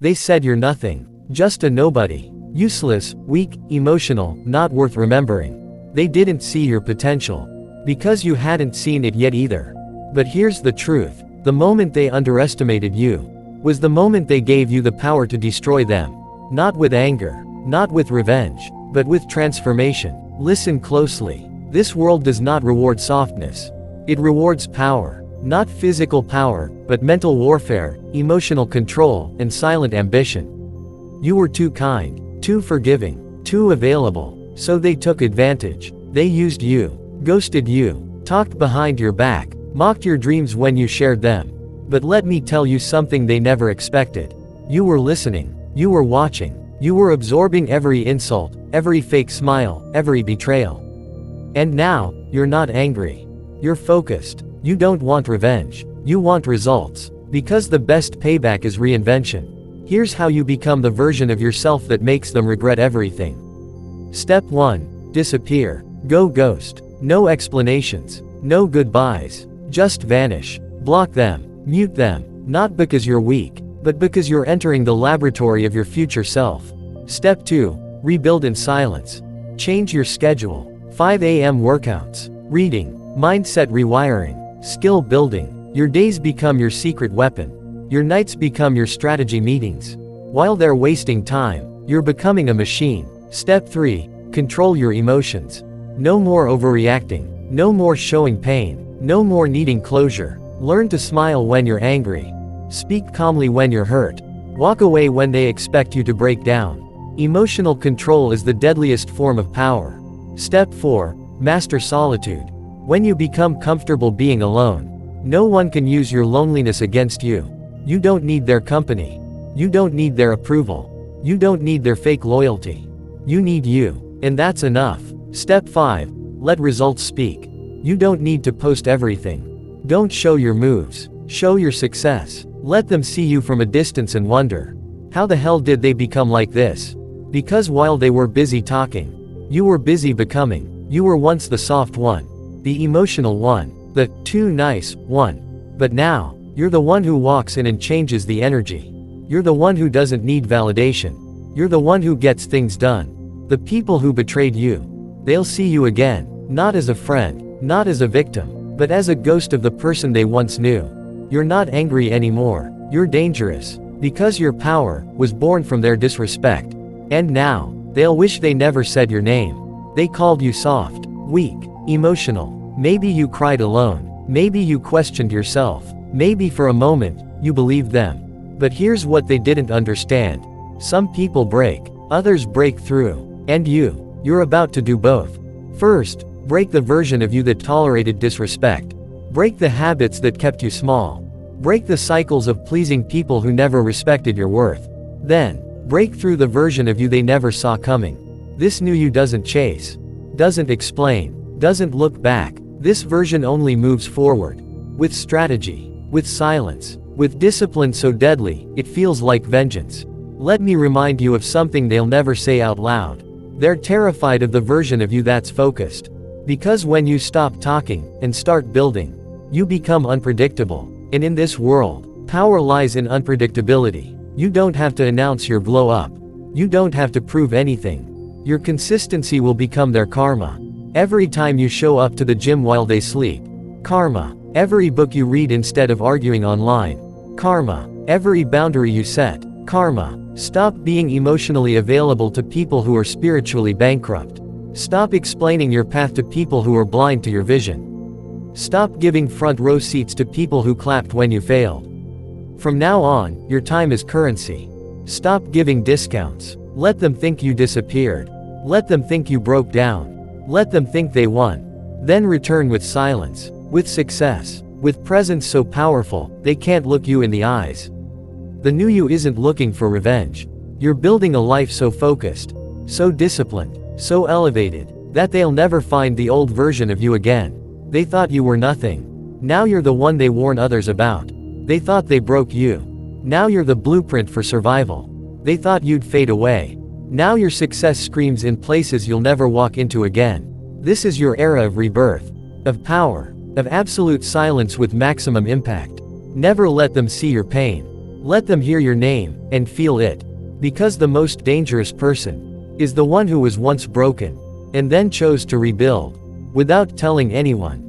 They said you're nothing. Just a nobody. Useless, weak, emotional, not worth remembering. They didn't see your potential. Because you hadn't seen it yet either. But here's the truth. The moment they underestimated you was the moment they gave you the power to destroy them. Not with anger, not with revenge, but with transformation. Listen closely. This world does not reward softness. It rewards power. Not physical power, but mental warfare, emotional control, and silent ambition. You were too kind, too forgiving, too available, so they took advantage. They used you, ghosted you, talked behind your back, mocked your dreams when you shared them. But let me tell you something they never expected. You were listening, you were watching, you were absorbing every insult, every fake smile, every betrayal. And now, you're not angry. You're focused. You don't want revenge. You want results. Because the best payback is reinvention. Here's how you become the version of yourself that makes them regret everything. Step 1. Disappear. Go ghost. No explanations. No goodbyes. Just vanish. Block them. Mute them. Not because you're weak, but because you're entering the laboratory of your future self. Step 2. Rebuild in silence. Change your schedule. 5 a.m. workouts. Reading. Mindset rewiring. Skill building. Your days become your secret weapon. Your nights become your strategy meetings. While they're wasting time, you're becoming a machine. Step 3. Control your emotions. No more overreacting. No more showing pain. No more needing closure. Learn to smile when you're angry. Speak calmly when you're hurt. Walk away when they expect you to break down. Emotional control is the deadliest form of power. Step 4. Master solitude. When you become comfortable being alone, no one can use your loneliness against you. You don't need their company. You don't need their approval. You don't need their fake loyalty. You need you. And that's enough. Step 5. Let results speak. You don't need to post everything. Don't show your moves. Show your success. Let them see you from a distance and wonder, how the hell did they become like this? Because while they were busy talking, you were busy becoming. You were once the soft one. The emotional one, the too nice one. But now, you're the one who walks in and changes the energy. You're the one who doesn't need validation. You're the one who gets things done. The people who betrayed you, they'll see you again, not as a friend, not as a victim, but as a ghost of the person they once knew. You're not angry anymore. You're dangerous. Because your power was born from their disrespect. And now, they'll wish they never said your name. They called you soft, weak, emotional. Maybe you cried alone. Maybe you questioned yourself. Maybe for a moment, you believed them. But here's what they didn't understand. Some people break, others break through. And you're about to do both. First, break the version of you that tolerated disrespect. Break the habits that kept you small. Break the cycles of pleasing people who never respected your worth. Then, break through the version of you they never saw coming. This new you doesn't chase, doesn't explain, doesn't look back. This version only moves forward. With strategy, with silence, with discipline so deadly, it feels like vengeance. Let me remind you of something they'll never say out loud. They're terrified of the version of you that's focused. Because when you stop talking and start building, you become unpredictable. And in this world, power lies in unpredictability. You don't have to announce your glow up. You don't have to prove anything. Your consistency will become their karma. Every time you show up to the gym while they sleep. Karma. Every book you read instead of arguing online. Karma. Every boundary you set. Karma. Stop being emotionally available to people who are spiritually bankrupt. Stop explaining your path to people who are blind to your vision. Stop giving front row seats to people who clapped when you failed. From now on, your time is currency. Stop giving discounts. Let them think you disappeared. Let them think you broke down. Let them think they won. Then return with silence, with success, with presence so powerful, they can't look you in the eyes. The new you isn't looking for revenge. You're building a life so focused, so disciplined, so elevated, that they'll never find the old version of you again. They thought you were nothing. Now you're the one they warn others about. They thought they broke you. Now you're the blueprint for survival. They thought you'd fade away. Now your success screams in places you'll never walk into again. This is your era of rebirth, of power, of absolute silence with maximum impact. Never let them see your pain. Let them hear your name, and feel it. Because the most dangerous person is the one who was once broken, and then chose to rebuild, without telling anyone.